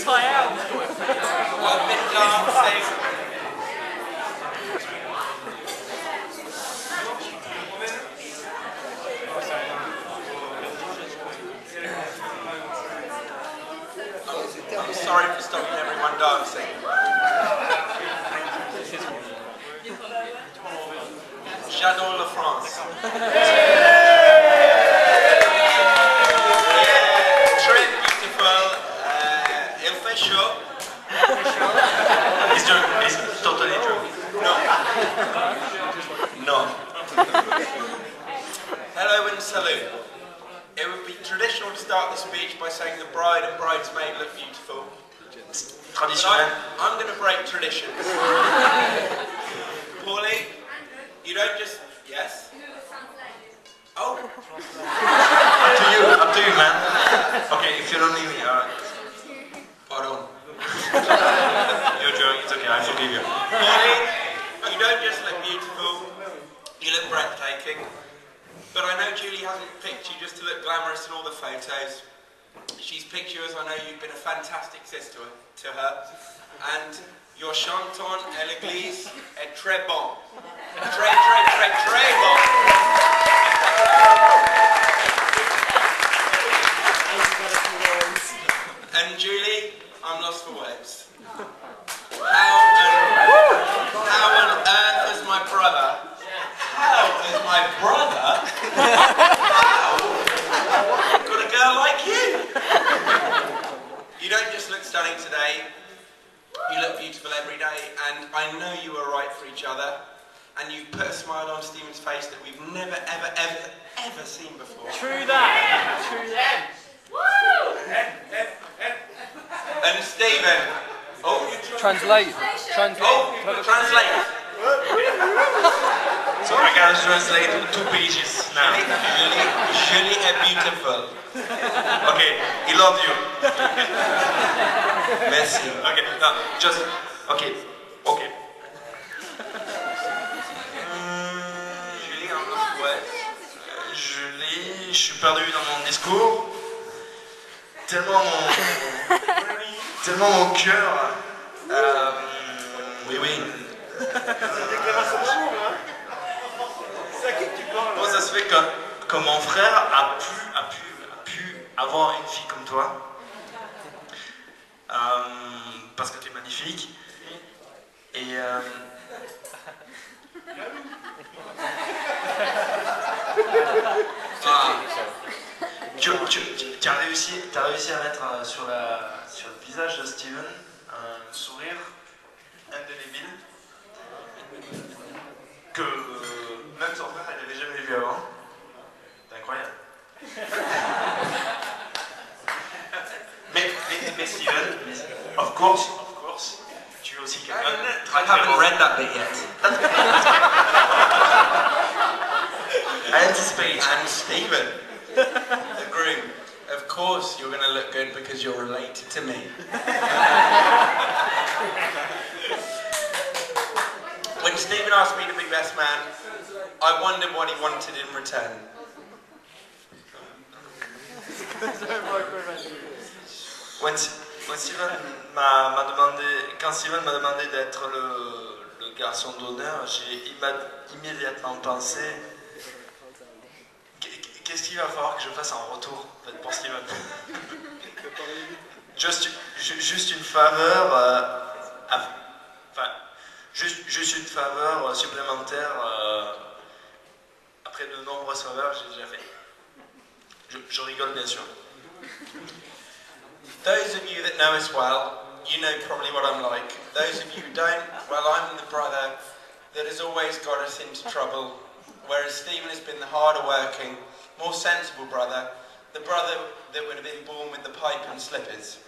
Try out. I've been dancing. I'm sorry for stopping everyone dancing. J'adore la France. Très beautiful. Il fait chaud. He's totally drunk. No. No. Hello and salute. It would be traditional to start the speech by saying the bride and bridesmaid look beautiful. Traditionnel. I'm going to break traditions. Paulie, you don't just... Yes? Oh. Up to you, man. Okay, if you don't need me, Pardon. you're drunk, it's okay, I forgive you. Paulie, you don't just look beautiful, you look breathtaking. But I know Julie hasn't picked you just to look glamorous in all the photos. She's picked you as I know you've been a fantastic sister to her. And your chanton à l'église est très bon. Très bon. And Julie, I'm lost for words. How on earth is my brother? How is my brother? How? Got a girl like you? You don't just look stunning today, you look beautiful every day, and I know you are right for each other, and you've put a smile on Stephen's face that we've never, ever seen before. True that. True that. And Stephen, Translate. translate. So I gotta translate 2 pages now. Julie est beautiful. Okay, he loved you. Merci. Okay, no, just... Okay. Julie, I'm lost for words. Je suis perdu dans mon discours. Tellement mon cœur... Oui. Comment ça se fait que mon frère a pu avoir une fille comme toi? Parce que tu es magnifique. Et... Tu as réussi à mettre sur le visage de Steven un sourire indélébile que même son frère n'avait jamais vu avant. C'est incroyable. mais Steven, of course, tu es aussi quelqu'un de I haven't read that bit yet. I anticipate. And Stephen, the groom, of course you're going to look good because you're related to me. When Stephen asked me to be best man, I wondered what he wanted in return. Quand Steven m'a demandé d'être le garçon d'honneur, j'ai immédiatement pensé qu'est-ce qu'il va falloir que je fasse en retour en fait, pour Steven. Juste une faveur, juste une faveur supplémentaire après de nombreuses faveurs que j'ai déjà fait. Je rigole bien sûr. Those of you that know us well, you know probably what I'm like. Those of you who don't, well, I'm the brother that has always got us into trouble, whereas Stephen has been the harder working, more sensible brother, the brother that would have been born with the pipe and slippers.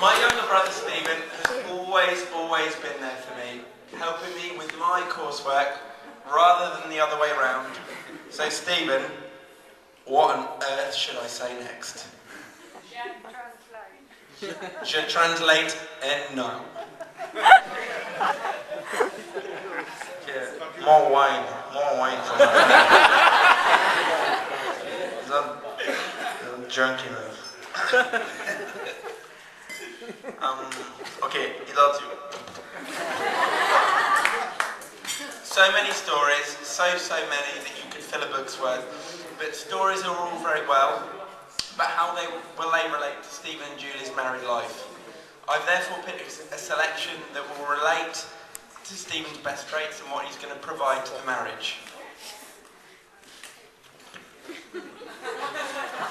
My younger brother Stephen has always been there for me, helping me with my coursework rather than the other way around. So Stephen, what on earth should I say next? Should translate and no. Yeah, more wine for me. Not drunk enough. Okay, he loves you. So many stories, so many that you could fill a book's worth. But stories are all very well, but how will they relate to Stephen and Julie's married life? I've therefore picked a selection that will relate to Stephen's best traits and what he's going to provide to the marriage.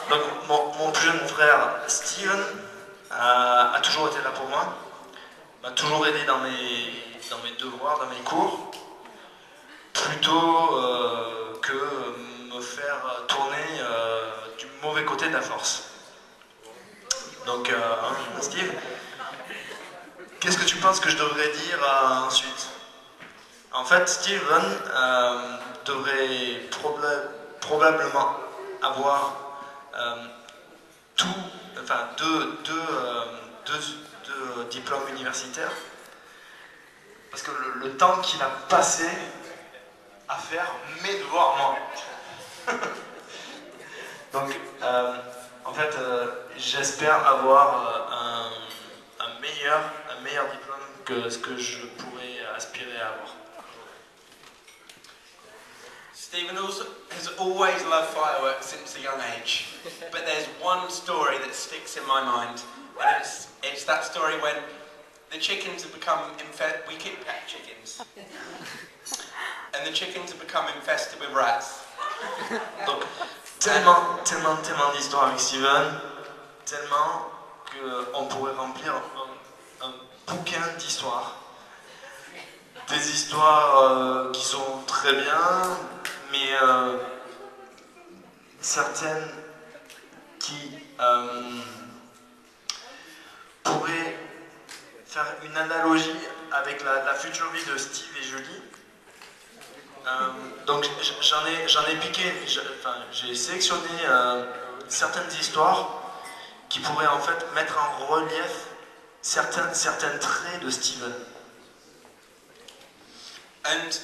Donc mon plus jeune frère Steven a toujours été là pour moi, m'a toujours aidé dans mes devoirs, dans mes cours, plutôt que me faire tourner du mauvais côté de la force. Donc Steve, qu'est-ce que tu penses que je devrais dire ensuite? En fait, Steven devrait probablement avoir deux diplômes universitaires, parce que le temps qu'il a passé à faire mes devoirs moi. Donc en fait j'espère avoir un meilleur diplôme que ce que je pourrais aspirer à avoir. Stephen has always loved fireworks since a young age, but there's one story that sticks in my mind, and it's that story when the chickens have become infested. We keep pet chickens, and the chickens have become infested with rats. Donc tellement d'histoires avec Steven, tellement qu'on pourrait remplir un bouquin d'histoires. Des histoires qui sont très bien, mais certaines qui pourraient faire une analogie avec la future vie de Steve et Julie. Donc j'en ai piqué, j'ai sélectionné certaines histoires qui pourraient en fait mettre en relief certains traits de Steven. And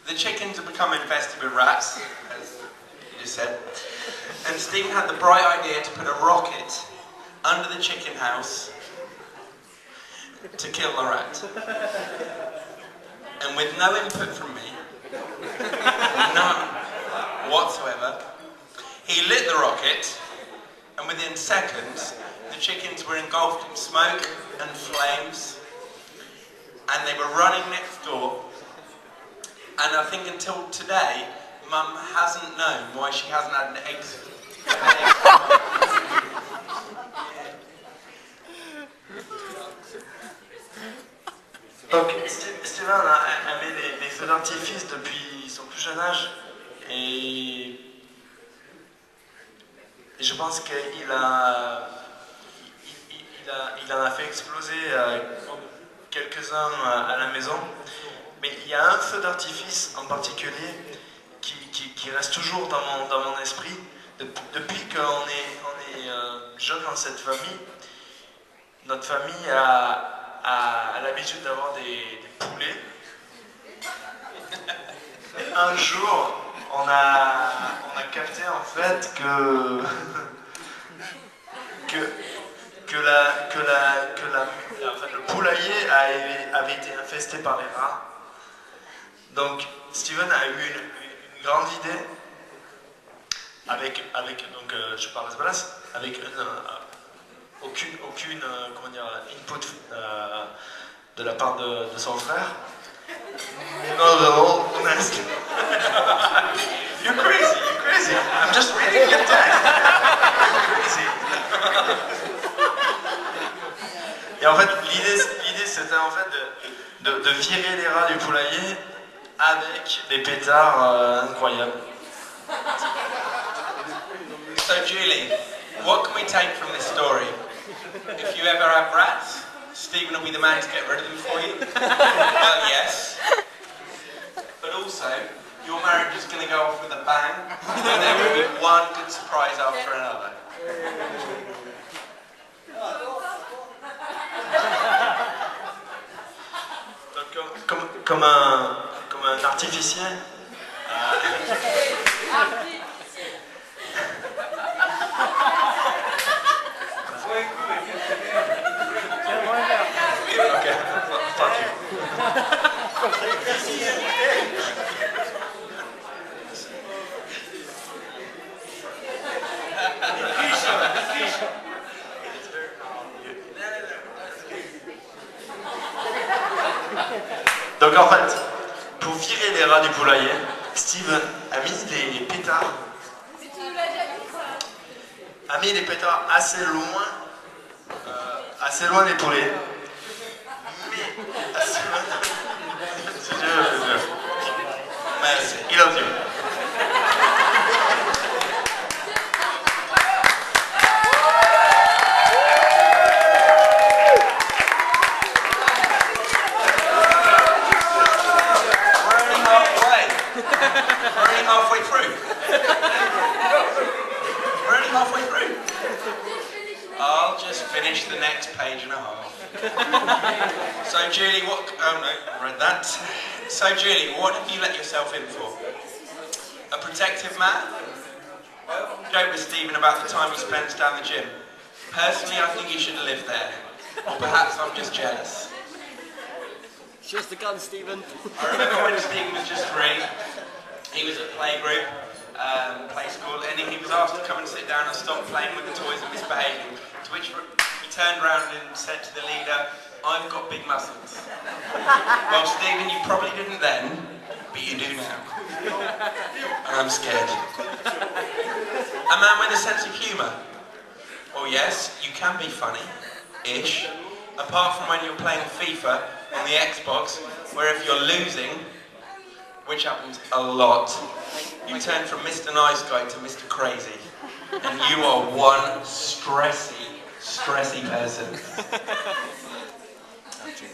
the chickens have become infested with rats, as you just said. And Stephen had the bright idea to put a rocket under the chicken house to kill the rat. And with no input from me, none whatsoever, he lit the rocket, and within seconds, the chickens were engulfed in smoke and flames, and they were running next door. And I think until today, Mum hasn't known why she hasn't had an exit. Donc Steven avait les feux d'artifice depuis son plus jeune âge, et je pense qu'il en a fait exploser quelques-uns à la maison. Mais il y a un feu d'artifice en particulier qui reste toujours dans mon esprit. Depuis qu'on est jeune dans cette famille, notre famille a l'habitude d'avoir des poulets. Et un jour, on a capté en fait le poulailler avait été infesté par les rats. Donc Steven a eu une grande idée avec donc je parle de place, avec aucune comment dire, input de la part de son frère. Not at all, honest. You're crazy. I'm just reading your text. You're crazy. Et en fait, l'idée c'était en fait de virer les rats du poulailler avec des pétards incroyables. So Julie, what can we take from this story? If you ever have rats, Stephen will be the man to get rid of them for you. Well, yes. But also, your marriage is going to go off with a bang, and there will be one good surprise after another. Donc, comme un artificiel. Donc en fait, pour virer les rats du poulailler, Steve a mis des pétards. A mis des pétards assez loin des poulets. Mais assez loin. C'est Dieu. Merci. Il love you. I'll just finish the next page and a half. So Julie, oh no, I read that. So Julie, what have you let yourself in for? A protective man? Well, joke with Stephen about the time he spends down the gym. Personally, I think he should have lived there. Or perhaps I'm just jealous. Show us the gun, Stephen. I remember when Stephen was just 3, he was at playgroup, play school, and he was asked to come and sit down and stop playing with the toys and misbehaving. To which he turned around and said to the leader, "I've got big muscles." Well, Stephen, you probably didn't then, but you do now. And I'm scared. A man with a sense of humour. Well, yes, you can be funny-ish, apart from when you're playing FIFA on the Xbox, where if you're losing, which happens a lot, you turn from Mr. Nice Guy to Mr. Crazy, and you are one stressy person.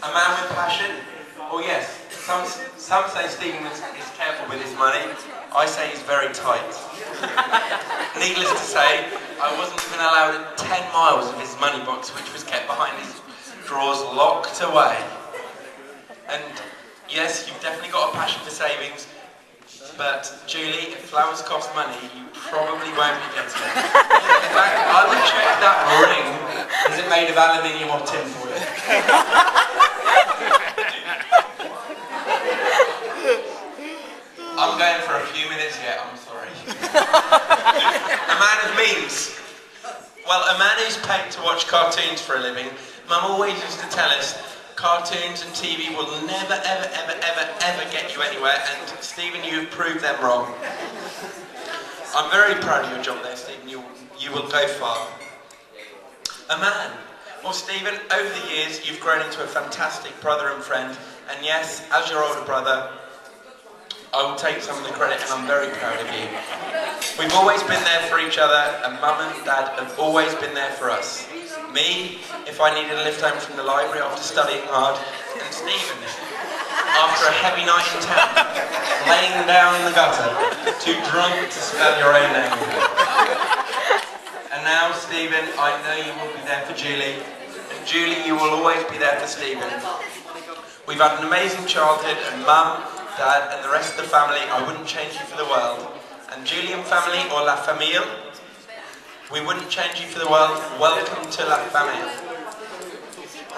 A man with passion? Well, yes, some say Stephen is careful with his money. I say he's very tight. Needless to say, I wasn't even allowed 10 miles of his money box, which was kept behind his drawers locked away. And yes, you've definitely got a passion for savings, but Julie, if flowers cost money, you probably won't be getting it. In fact, I would check that ring. Is it made of aluminium or tin foil? I'm going for a few minutes yet, I'm sorry. A man of means. Well, a man who's paid to watch cartoons for a living. Mum always used to tell us, cartoons and TV will never, ever get you anywhere, and Stephen, you've proved them wrong. I'm very proud of your job there, Stephen. You will go far. A man. Well, Stephen, over the years, you've grown into a fantastic brother and friend, and yes, as your older brother, I will take some of the credit, and I'm very proud of you. We've always been there for each other, and Mum and Dad have always been there for us. Me, if I needed a lift home from the library after studying hard, and Stephen, after a heavy night in town, laying down in the gutter, too drunk to spell your own name. And now, Stephen, I know you will be there for Julie, and Julie, you will always be there for Stephen. We've had an amazing childhood, and Mum, Dad, and the rest of the family, I wouldn't change you for the world. And Julie and family, or La Famille, we wouldn't change you for the world. Welcome to La Famille.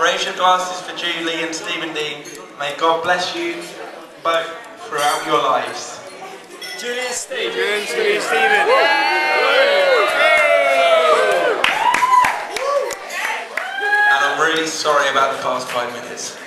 Raise your glasses for Julie and Stephen Dean. May God bless you both throughout your lives. Julie and Stephen. Julie and Stephen. And I'm really sorry about the past 5 minutes.